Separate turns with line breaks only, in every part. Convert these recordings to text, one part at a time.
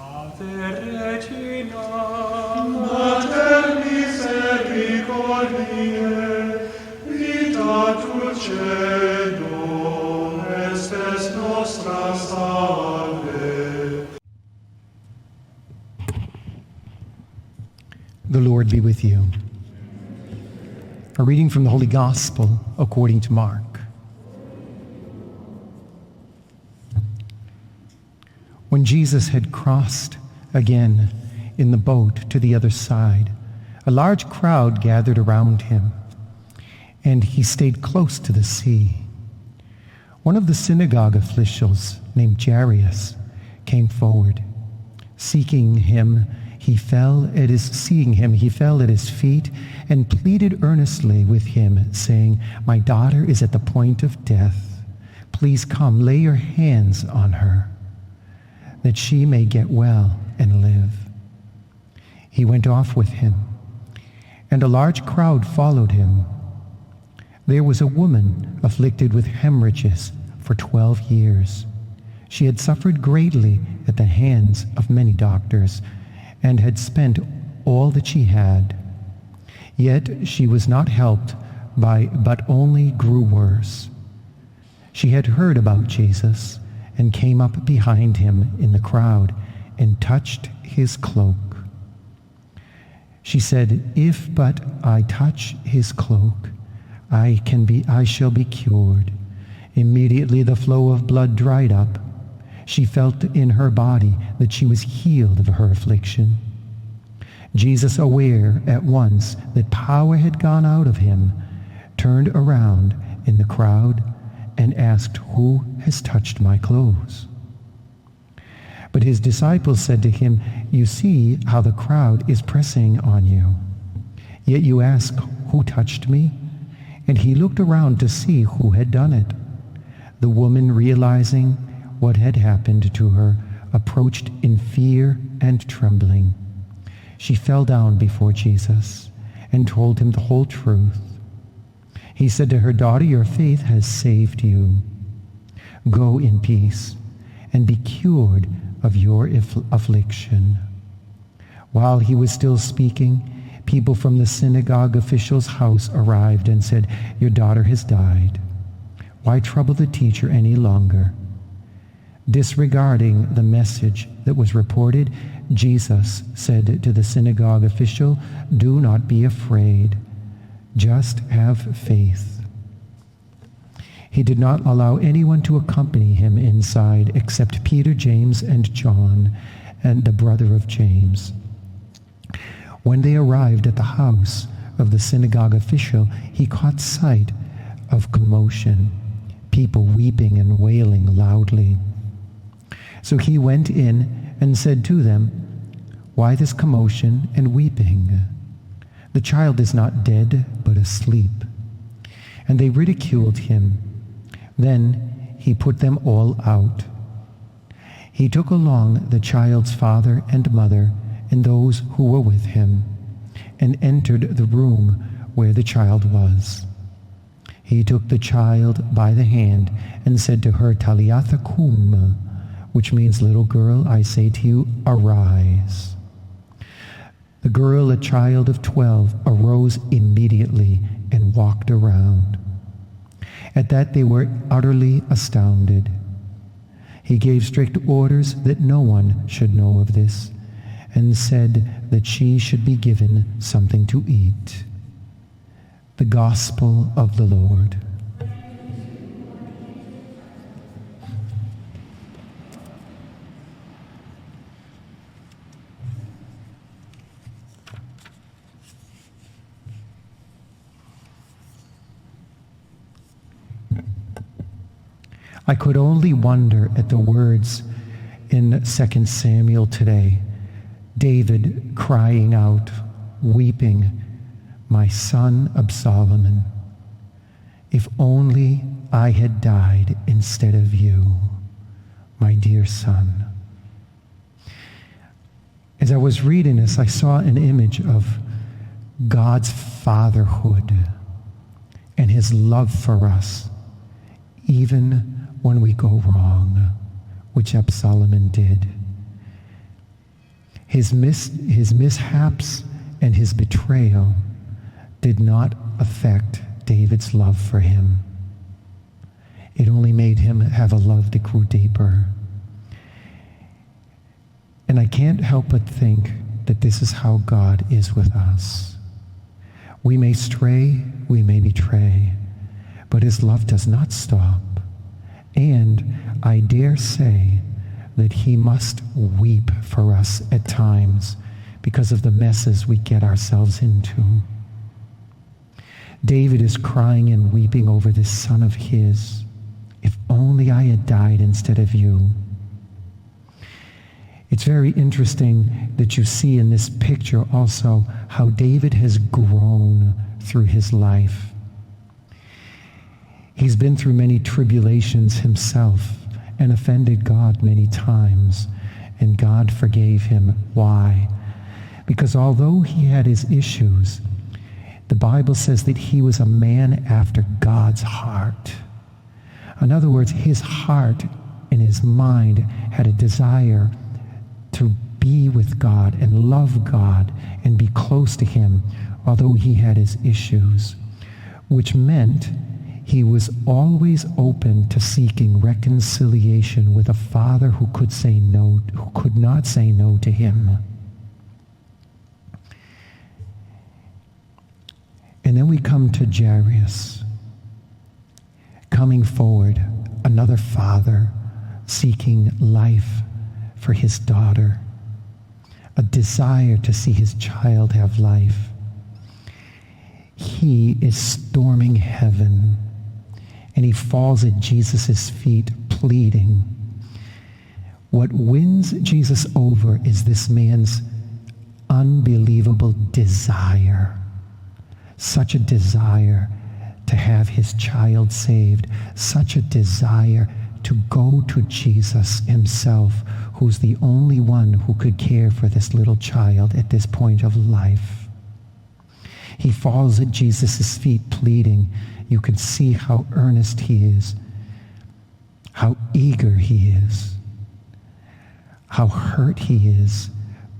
Ave Regina, Mater misericordiae, vita dulcedo, estes nostra salve.
The Lord be with you. A reading from the Holy Gospel according to Mark. When Jesus had crossed again in the boat to the other side, a large crowd gathered around him, and he stayed close to the sea. One of the synagogue officials, named Jairus, came forward. Seeing him, he fell at his feet and pleaded earnestly with him, saying, "My daughter is at the point of death. Please come, lay your hands on her, that she may get well and live." He went off with him, and a large crowd followed him. There was a woman afflicted with hemorrhages for 12 years. She had suffered greatly at the hands of many doctors, and had spent all that she had. Yet she was not helped but only grew worse. She had heard about Jesus and came up behind him in the crowd and touched his cloak. She said, "If but I touch his cloak, I shall be cured." Immediately the flow of blood dried up. She felt in her body that she was healed of her affliction. Jesus, aware at once that power had gone out of him, turned around in the crowd and asked, "Who has touched my clothes?" But his disciples said to him, "You see how the crowd is pressing on you, yet you ask, 'Who touched me?'" And he looked around to see who had done it. The woman, realizing what had happened to her, approached in fear and trembling. She fell down before Jesus and told him the whole truth. He said to her, "Daughter, your faith has saved you. Go in peace and be cured of your affliction." While he was still speaking, people from the synagogue official's house arrived and said, "Your daughter has died. Why trouble the teacher any longer?" Disregarding the message that was reported, Jesus said to the synagogue official, "Do not be afraid. Just have faith." He did not allow anyone to accompany him inside except Peter, James, and John, and the brother of James. When they arrived at the house of the synagogue official, he caught sight of commotion, people weeping and wailing loudly. So he went in and said to them, "Why this commotion and weeping? The child is not dead, but asleep." And they ridiculed him. Then he put them all out. He took along the child's father and mother and those who were with him, and entered the room where the child was. He took the child by the hand and said to her, "Talitha cum," which means, "Little girl, I say to you, arise." The girl, a child of 12, arose immediately and walked around. At that they were utterly astounded. He gave strict orders that no one should know of this, and said that she should be given something to eat. The Gospel of the Lord. I could only wonder at the words in 2 Samuel today. David crying out, weeping, "My son Absalom, if only I had died instead of you, my dear son." As I was reading this, I saw an image of God's fatherhood and his love for us, even when we go wrong, which Absalom did. His mishaps and his betrayal did not affect David's love for him. It only made him have a love that grew deeper. And I can't help but think that this is how God is with us. We may stray, we may betray, but his love does not stop. And I dare say that he must weep for us at times because of the messes we get ourselves into. David is crying and weeping over this son of his. If only I had died instead of you. It's very interesting that you see in this picture also how David has grown through his life. He's been through many tribulations himself and offended God many times, and God forgave him. Why? Because although he had his issues, the Bible says that he was a man after God's heart. In other words, his heart and his mind had a desire to be with God and love God and be close to him, although he had his issues, which meant he was always open to seeking reconciliation with a father who could not say no to him. And then we come to Jairus, coming forward, another father seeking life for his daughter, a desire to see his child have life. He is storming heaven, and he falls at Jesus' feet pleading. What wins Jesus over is this man's unbelievable desire. Such a desire to have his child saved. Such a desire to go to Jesus himself, who's the only one who could care for this little child at this point of life. He falls at Jesus' feet pleading. You can see how earnest he is, how eager he is, how hurt he is,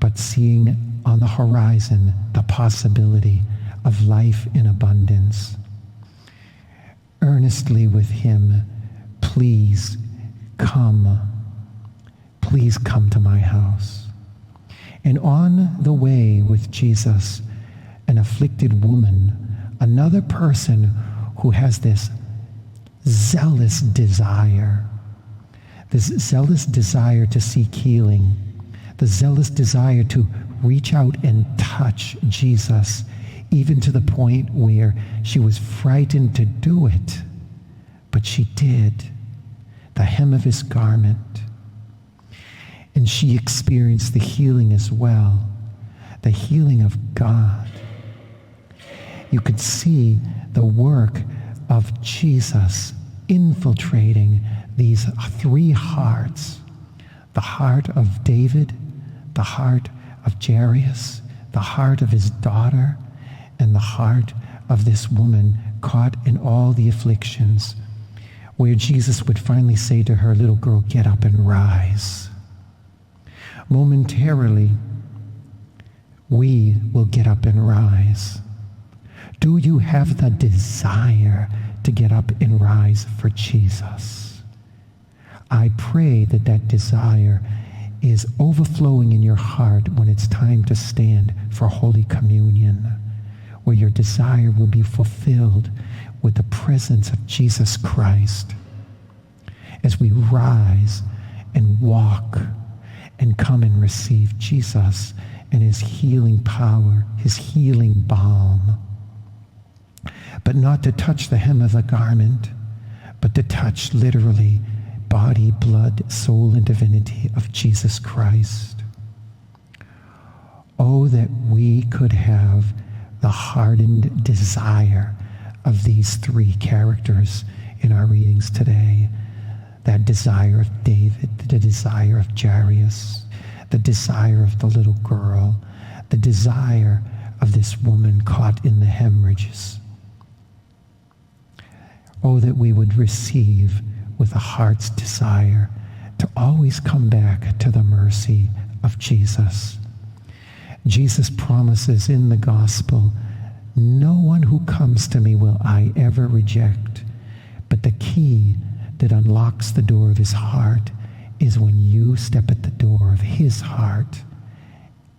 but seeing on the horizon the possibility of life in abundance. Earnestly with him, please come to my house. And on the way with Jesus, an afflicted woman, another person who has this zealous desire to seek healing, the zealous desire to reach out and touch Jesus, even to the point where she was frightened to do it, but she did, the hem of his garment. And she experienced the healing as well, the healing of God. You could see the work of Jesus infiltrating these three hearts, the heart of David, the heart of Jairus, the heart of his daughter, and the heart of this woman caught in all the afflictions, where Jesus would finally say to her, "Little girl, get up and rise." Momentarily, we will get up and rise. Do you have the desire to get up and rise for Jesus? I pray that that desire is overflowing in your heart when it's time to stand for Holy Communion, where your desire will be fulfilled with the presence of Jesus Christ as we rise and walk and come and receive Jesus and his healing power, his healing balm. But not to touch the hem of the garment, but to touch literally body, blood, soul, and divinity of Jesus Christ. Oh, that we could have the hardened desire of these three characters in our readings today. That desire of David, the desire of Jairus, the desire of the little girl, the desire of this woman caught in the hemorrhages. Oh, that we would receive with a heart's desire to always come back to the mercy of Jesus, Jesus promises in the gospel, no one who comes to me will I ever reject. But the key that unlocks the door of his heart is when you step at the door of his heart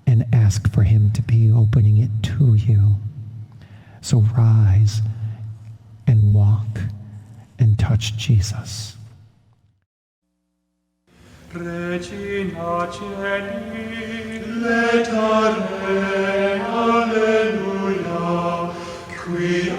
and ask for him to be opening it to you. So rise and walk and touch Jesus.
Regina Celi, letare, alleluia, qui